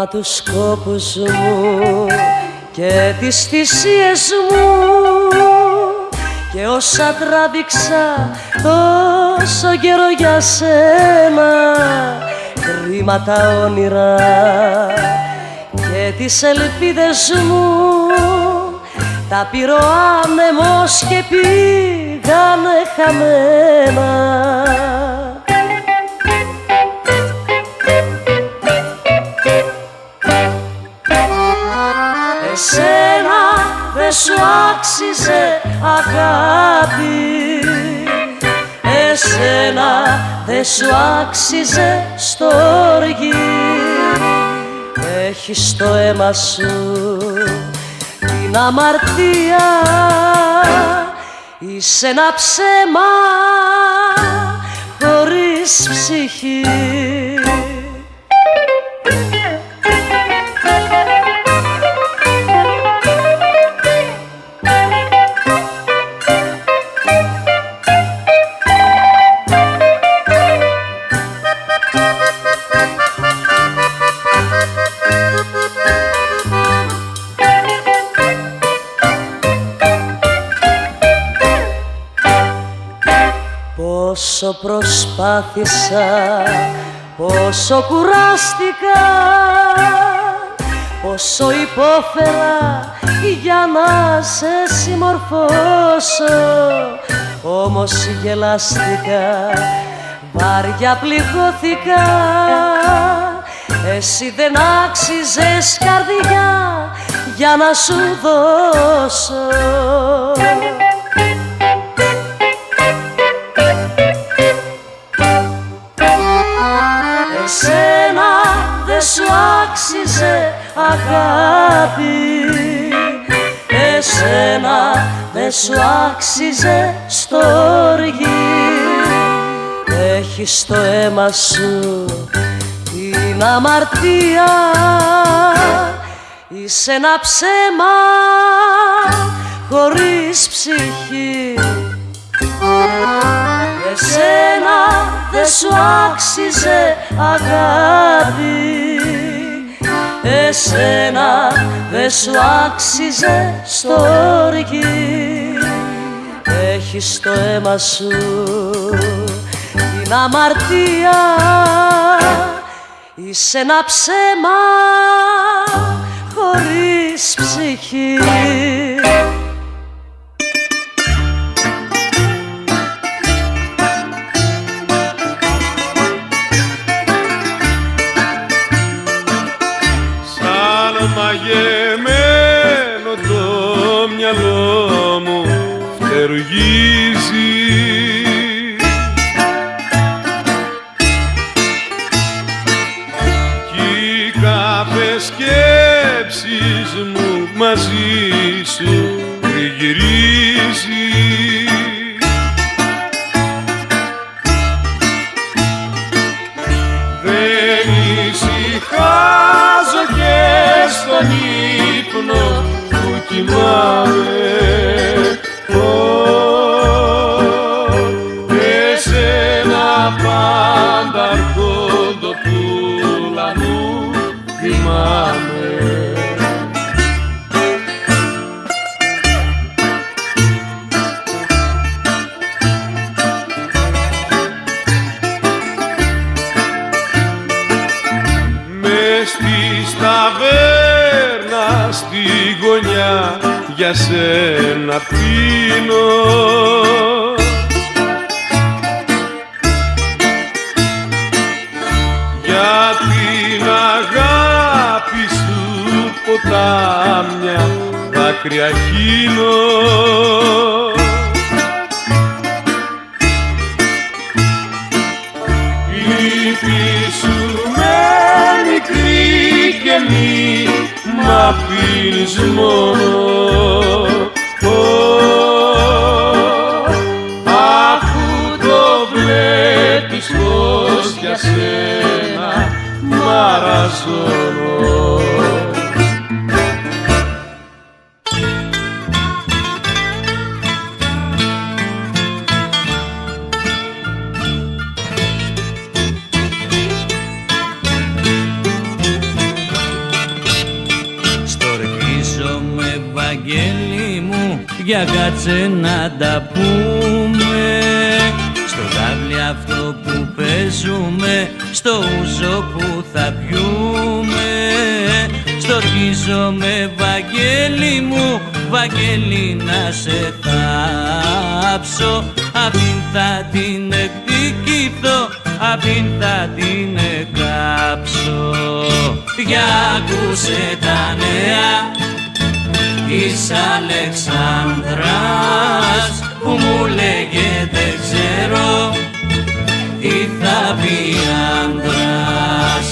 Μα τους κόπους μου και τις θυσίες μου και όσα τράβηξα τόσο καιρό για σένα, κρίμα τα όνειρα και τις ελπίδες μου, τα πήρε ο άνεμος και πήγανε χαμένα. Εσένα δεν σου άξιζε αγάπη, εσένα δεν σου άξιζε στοργή. Έχεις στο αίμα σου την αμαρτία, είσαι ένα ψέμα χωρίς ψυχή. Πόσο προσπάθησα, πόσο κουράστηκα, πόσο υπόφερα για να σε συμμορφώσω, όμως γελάστηκα, βάρια πληγώθηκα. Εσύ δεν άξιζες καρδιά για να σου δώσω. Εσένα δεν σου άξιζε αγάπη, εσένα δεν σου άξιζε στοργή. Έχεις στο αίμα σου την αμαρτία, είσαι ένα ψέμα χωρίς ψυχή. Εσένα δεν σου άξιζε αγάπη, εσένα δεν σου άξιζε στοργή. Έχεις στο αίμα σου την αμαρτία, είσαι ένα ψέμα χωρίς ψυχή. Μαγεμένο το μυαλό μου φτερουγίζει, κι κάθε σκέψεις μου μαζί σου τριγυρίζει. Δεν ησυχάζω και στον ύπνο που κοιμάμαι, εσένα πάντα αρχόντοπούλα μου θυμάμαι. Μες στη ταβέρνα στη γωνιά για σένα πίνω, για την αγάπη σου ποτάμια δάκρυα χύνω. Λύπη σου με μικρή και μη μ' αφήνεις μόνο, αφού το βλέπεις πως για σένα μαραζώνω. Βαγγέλη μου, για κάτσε να τα πούμε. Στο τάβλι αυτό που παίζουμε, στο ούζο που θα πιούμε. Στορκίζομαι Βαγγέλη μου, Βαγγέλη να σε θάψω. Αυτήν θα την εκδικηθώ, αυτήν θα την εκάψω. Για άκουσε τα νέα της Αλεξάνδρας που μου λέγε δεν ξέρω τι θα πει άντρας.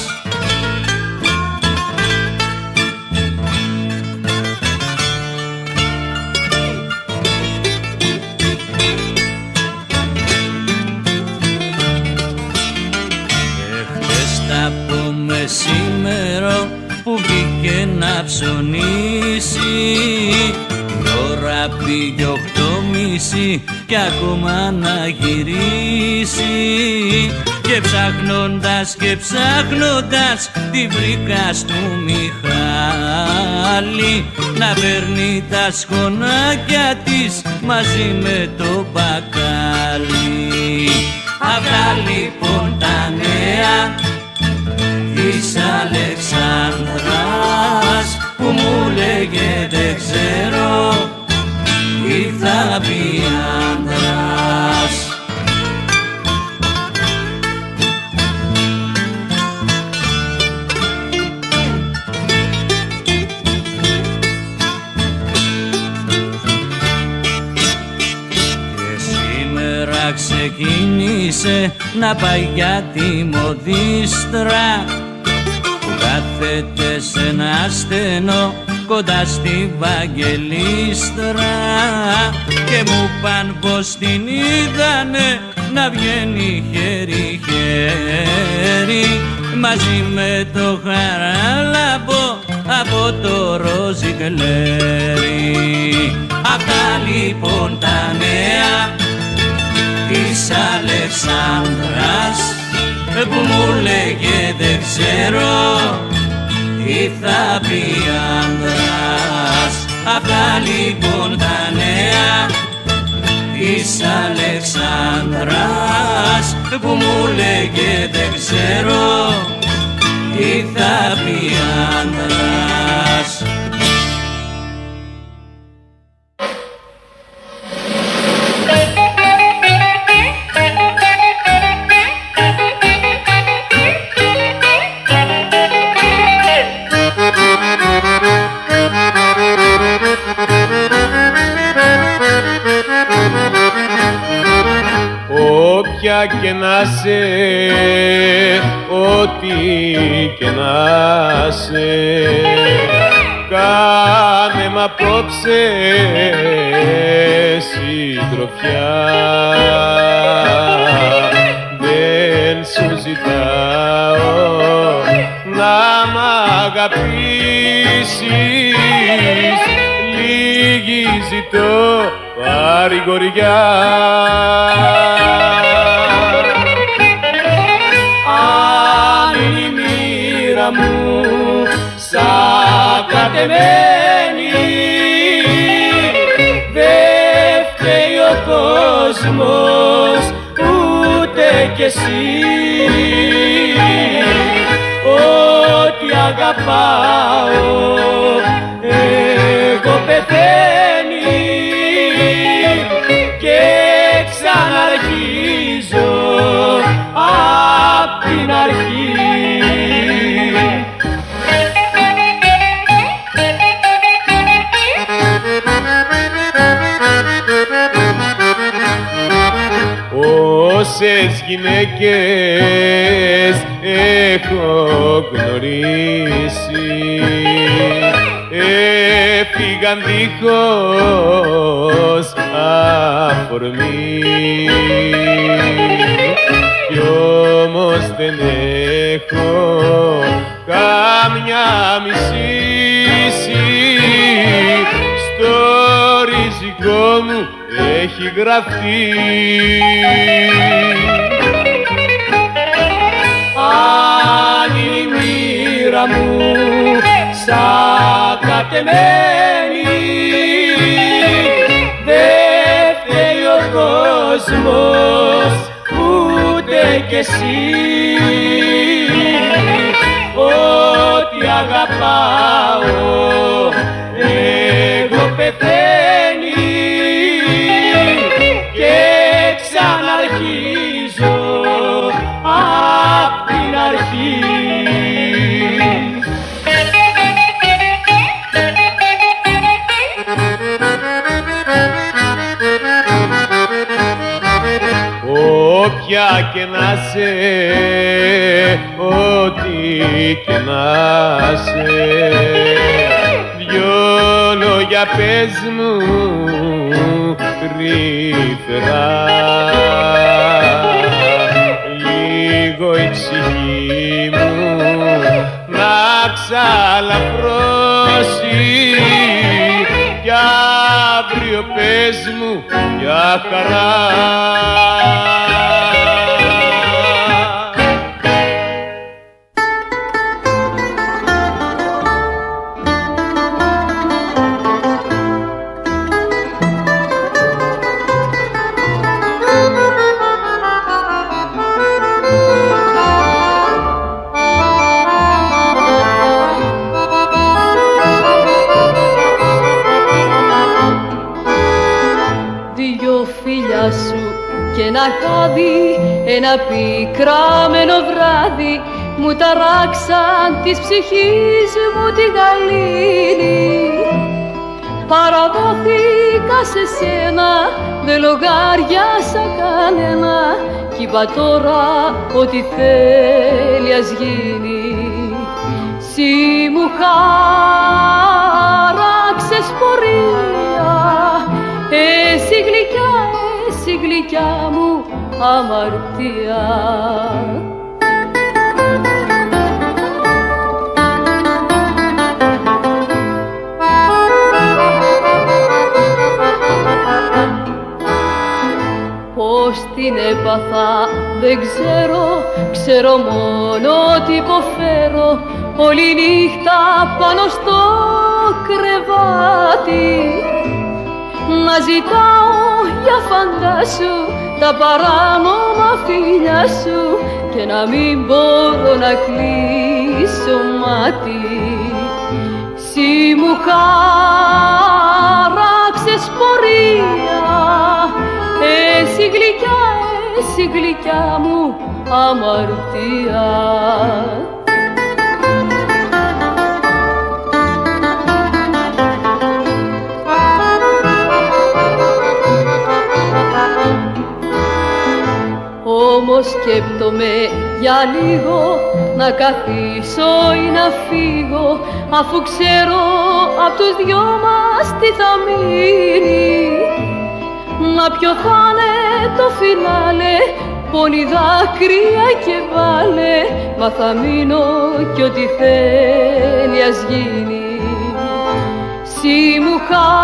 Εχθές τα πω μεσήμερο που βγήκε να ψωνίσει, η ώρα πήγε 8:30 κι ακόμα να γυρίσει. Και ψάχνοντας και ψάχνοντας τη βρήκα στο Μιχάλη να παίρνει τα σχονάκια της μαζί με το μπακάλι. Αυτά λοιπόν τα νέα της Αλεξάνδρας που μου λέγε δεν ξέρω τι θα πει άντρας. Και σήμερα ξεκίνησε να πάει για τη μοδίστρα που κάθεται σε ένα στενό κοντά στη Βαγγελίστρα. Και μου παν πως την είδανε να βγαίνει χέρι-χέρι μαζί με το Χαράλαμπο από το Ροζικλέρι. Αυτά λοιπόν τα νέα της Αλεξάνδρας που μου λέγε δεν ξέρω τι θα πει άντρας. Αυτά λοιπόν τα νέα της Αλεξάνδρας που μου λέγε δεν ξέρω τι θα πει άντρας. Όποια και να σε, ό,τι και να σε, κάνε μ' απόψε συντροφιά. Δεν σου ζητάω να μ' αγαπήσεις, λίγη ζητώ παρηγοριά. Αν είναι η μοίρα μου σαν κατεμένη, δεν φταίει ο κόσμος ούτε κι εσύ. Ό,τι αγαπάω εγώ πεθαίνει και ξαναρχίζω απ' την αρχή. Όσες γυναίκες έχω γνωρίσει έφυγαν δίχως αφορμή, κι όμως δεν έχω καμιά μισήση. Στο ριζικό μου έχει γραφτεί αν είναι η μοίρα μου σαν κατεμένη, εσύ ότι αγαπάω εγώ πεθαίνει και ξαναρχίζω απ' την αρχή. Όποια και να σε, ό,τι και να σε, δυο λόγια πες μου γρήγορα, λίγο η ψυχή μου να ξαλαφρώσει κι αύριο πες μου για χαρά. Ένα χάδι, ένα πικραμένο βράδυ μου ταράξαν της ψυχής μου τη γαλήνη. Παραδόθηκα σε σένα, δεν λογάριασα κανένα κι είπα τώρα ό,τι θέλει ας γίνει. Συ μου χάραξες πορεία, εσύ γλυκιά, εσύ γλυκιά μου αμαρτία. Πώς την έπαθα δεν ξέρω, ξέρω μόνο ότι υποφέρω όλη νύχτα πάνω στο κρεβάτι. Να ζητάω για φαντάσου τα παράνομα φιλιά σου και να μην μπορώ να κλείσω μάτι. Συ μου χάραξες πορεία, εσύ γλυκιά, εσύ γλυκιά μου αμαρτία. Όμως σκέπτομαι για λίγο να καθίσω ή να φύγω, αφού ξέρω απ' τους δυο μας τι θα μείνει. Μα ποιο θα είναι το φινάλε, πόνοι δάκρυα και βάλε, μα θα μείνω κι ό,τι θέλει ας γίνει. Συ μου χάραξες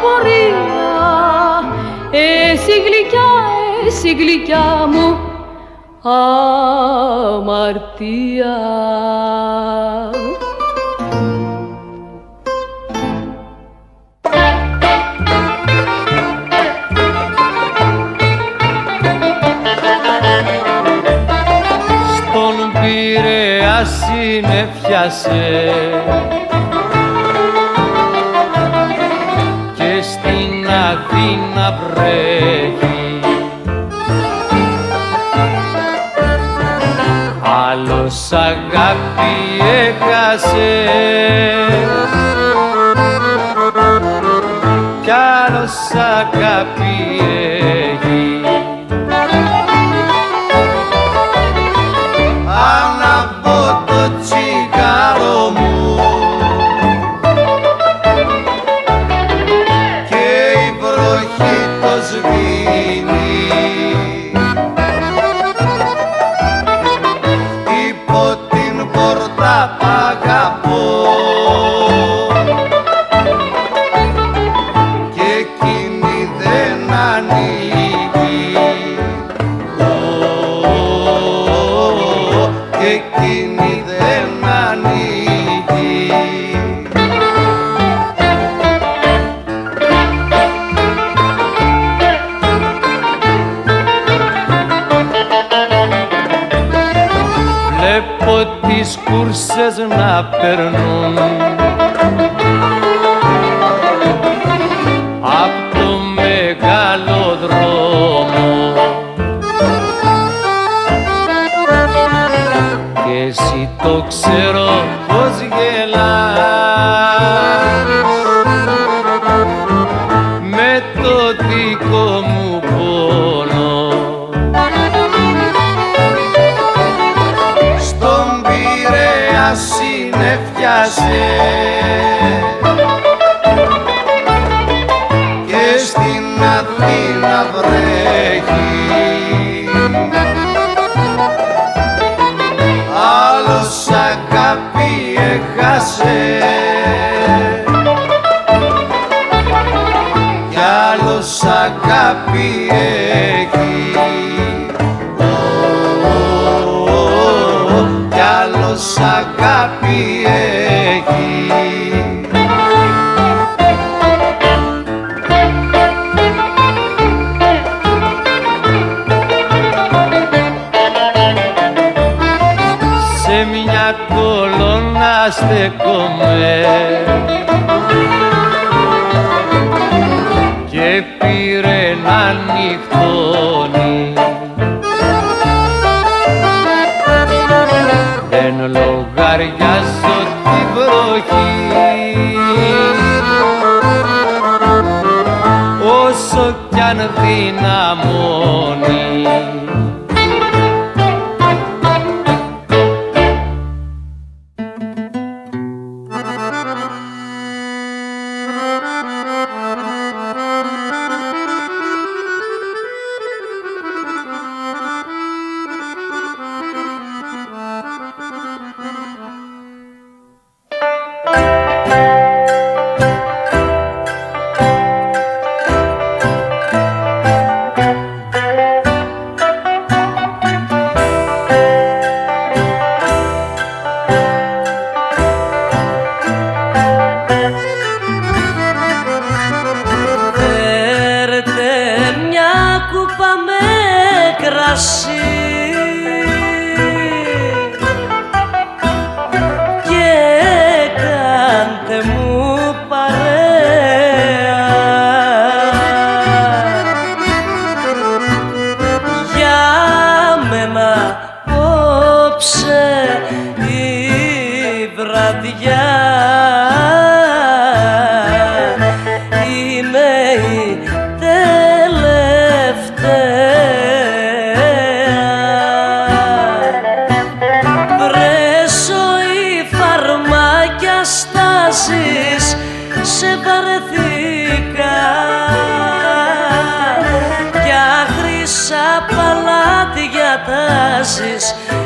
πορεία, εσύ γλυκιά, εσύ γλυκιά μου αμαρτία. Στον Πειραιά συνεφιάσε και στην Αθήνα βρέχει, άλλος αγάπη έχασε κι άλλος αγάπη έχει. Ανάβω το τσιγάρο μου και η βροχή το σβήνει, υπό την πόρτα π' αγαπώ και εκείνη δεν κούρσες να περνούν απ' το μεγάλο δρόμο κι εσύ το ξέρω πως γελάς με το δικό μου πόνο. Στον Πειραιά συννεφιάσαι και στην Αθήνα βρέχει άλλος αγάπη έχασε κι άλλος αγάπη έχει κι άλλος αγάπη έχει. Σε μια κολόνα στεκόμαι και πήρε να νυχτώνει. Δεν λογαριάζω τη βροχή όσο κι αν δυναμώνει.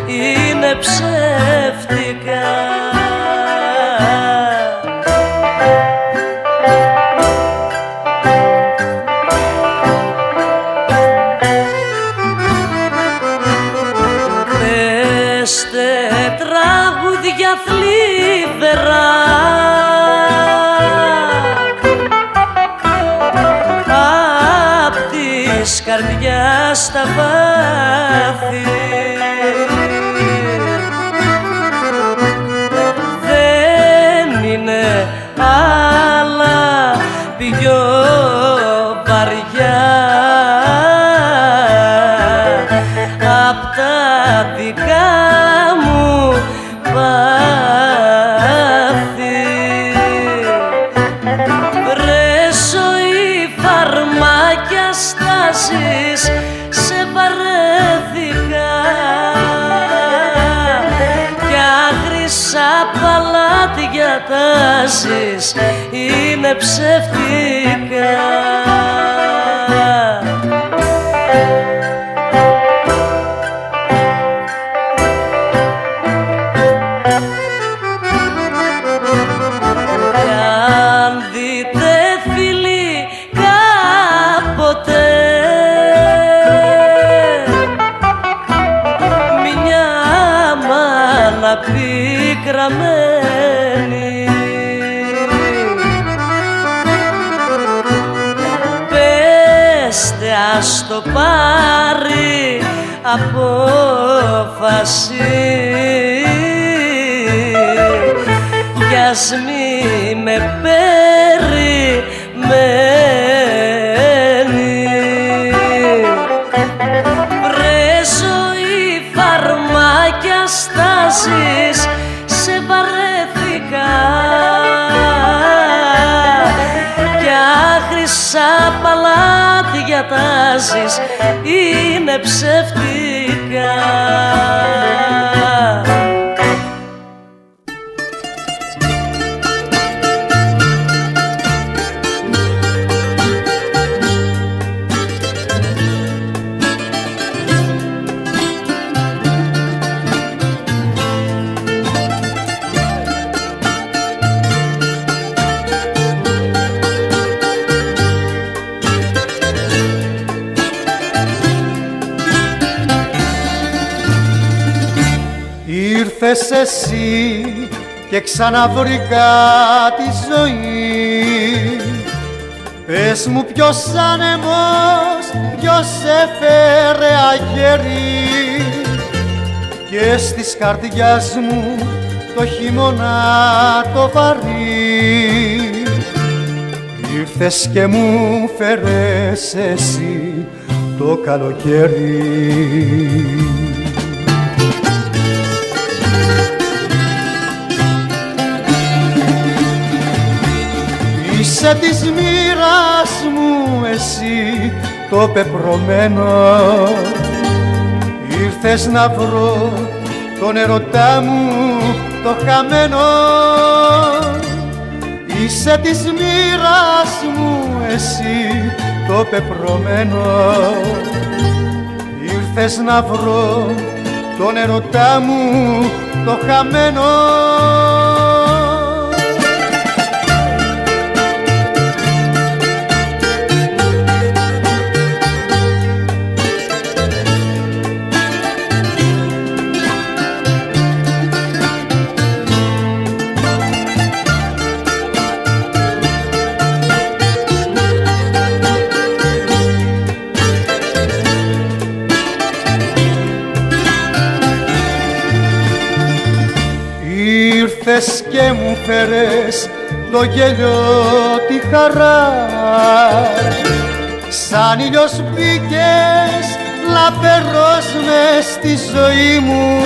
Είναι ψεύτικα. Πέστε τραγούδια θλιβερά απ' της καρδιάς τα βάθη. Αλλά πιο βαριά απ' τα δικά μου πάθη. Βρε ζωή φαρμάκια στάσεις σε βαρέθηκα κι άγρισα παλάτια τάσεις είναι ψεύτικα. Κι αν δείτε φίλοι κάποτε μια μάνα πικραμένη, πέστε ας το πάρει απόφαση ας μη με περιμένει. Βρε ζωή, φαρμάκια, στάσεις, σε βαρέθηκα κι άχρησα παλάτια τάζεις, είναι ψεύτικα. Ήρθες εσύ και ξαναβρήκα τη ζωή. Πες μου ποιος άνεμος, ποιος έφερε αγέρι και στις καρδιάς μου το χειμώνα το βαρύ. Ήρθες και μου φέρες εσύ το καλοκαίρι. Είσαι της μοίρας μου εσύ το πεπρωμένο. Ήρθες να βρω τον ερωτά μου το χαμένο. Είσαι της μοίρας μου εσύ το πεπρωμένο. Ήρθες να βρω τον ερωτά μου το χαμένο. Ήρθες και μου φέρες το γέλιο, τη χαρά. Σαν ήλιος μπήκες λαμπερός μες στη ζωή μου.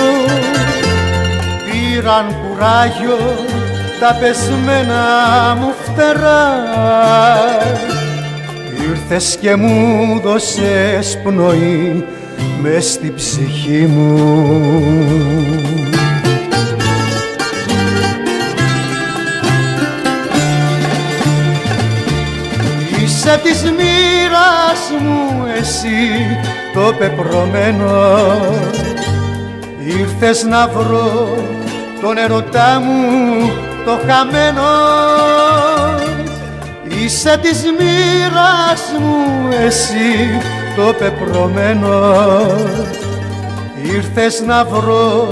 Πήραν κουράγιο τα πεσμένα μου φτερά. Ήρθες και μου δώσες πνοή μες στη ψυχή μου. Είσαι της μοίρας μου εσύ το πεπρωμένο. Ήρθες να βρω τον ερωτά μου το χαμένο. Είσαι της μοίρας μου εσύ το πεπρωμένο. Ήρθες να βρω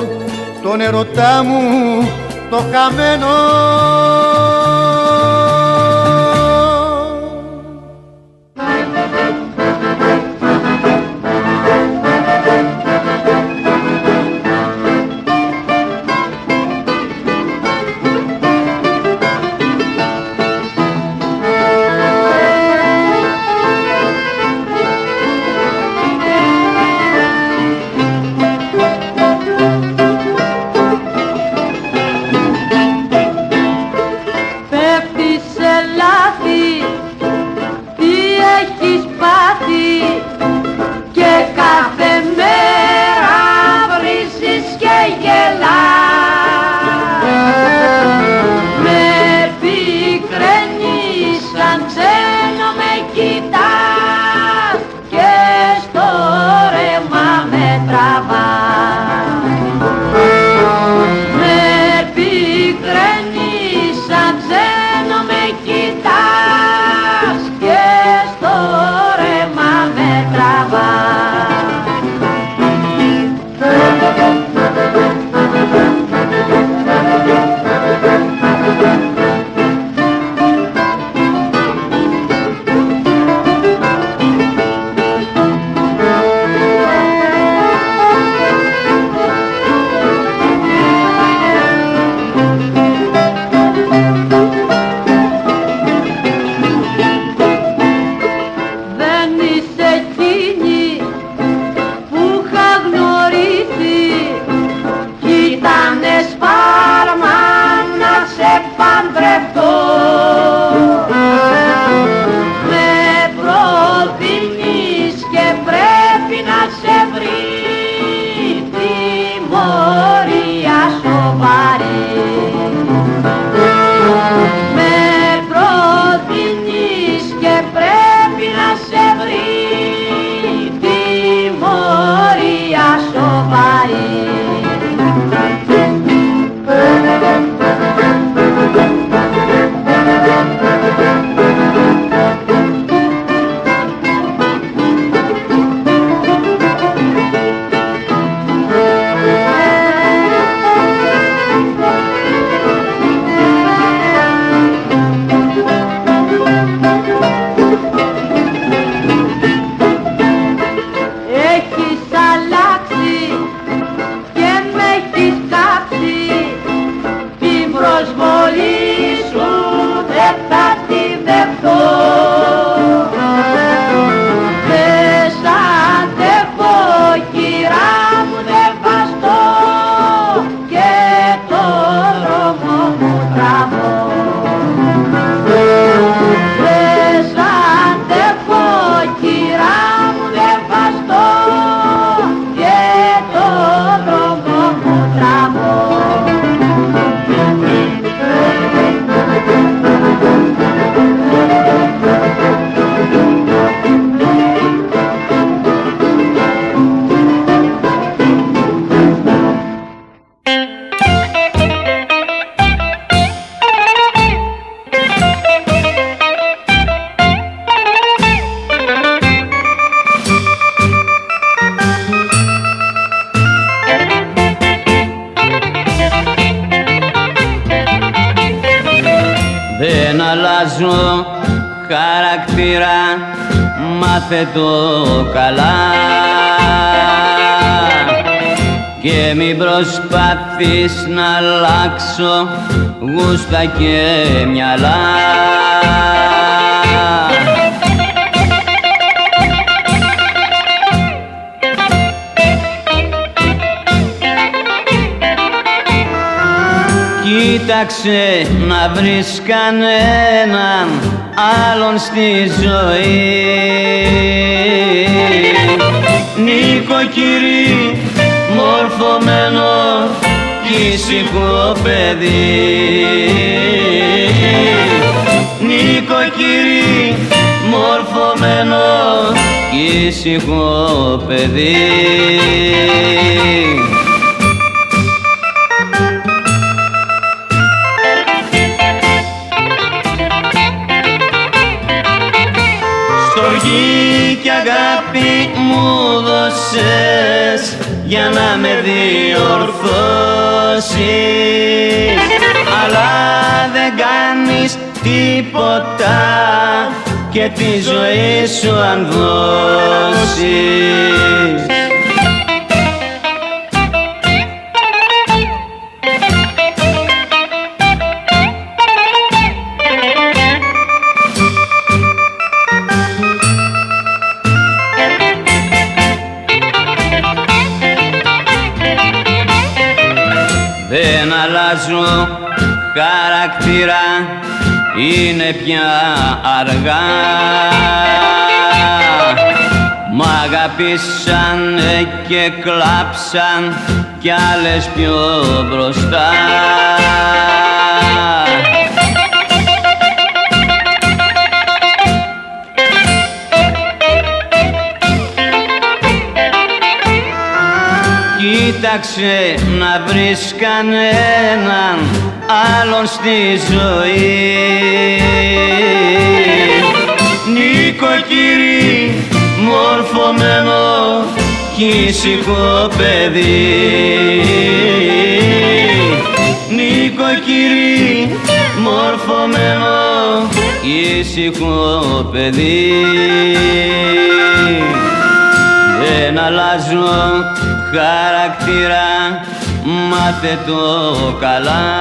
τον ερωτά μου το χαμένο. αλλάζω χαρακτήρα, μάθε το καλά και μην προσπαθείς να αλλάξω γούστα και μυαλά. Κοίταξε να βρεις κανέναν άλλον στη ζωή, νοικοκυρί, μορφωμένο κι ήσυχο παιδί. Νοικοκυρί, μορφωμένο κι ήσυχο παιδί. Στοργή κι αγάπη μου δώσες για να με διορθώσεις, αλλά δεν κάνεις τίποτα και τη ζωή σου αν δώσεις. Δεν αλλάζω χαρακτήρα, είναι πια αργά. Μ' αγαπήσανε και κλάψαν κι άλλες πιο μπροστά. Κοίταξε να βρεις κανέναν άλλον στη ζωή, νοικοκυρί, μορφωμένο κι ήσυχο παιδί. Νοικοκυρί, μορφωμένο κι ήσυχο παιδί. Δεν αλλάζω χαρακτήρα, μάθε το καλά.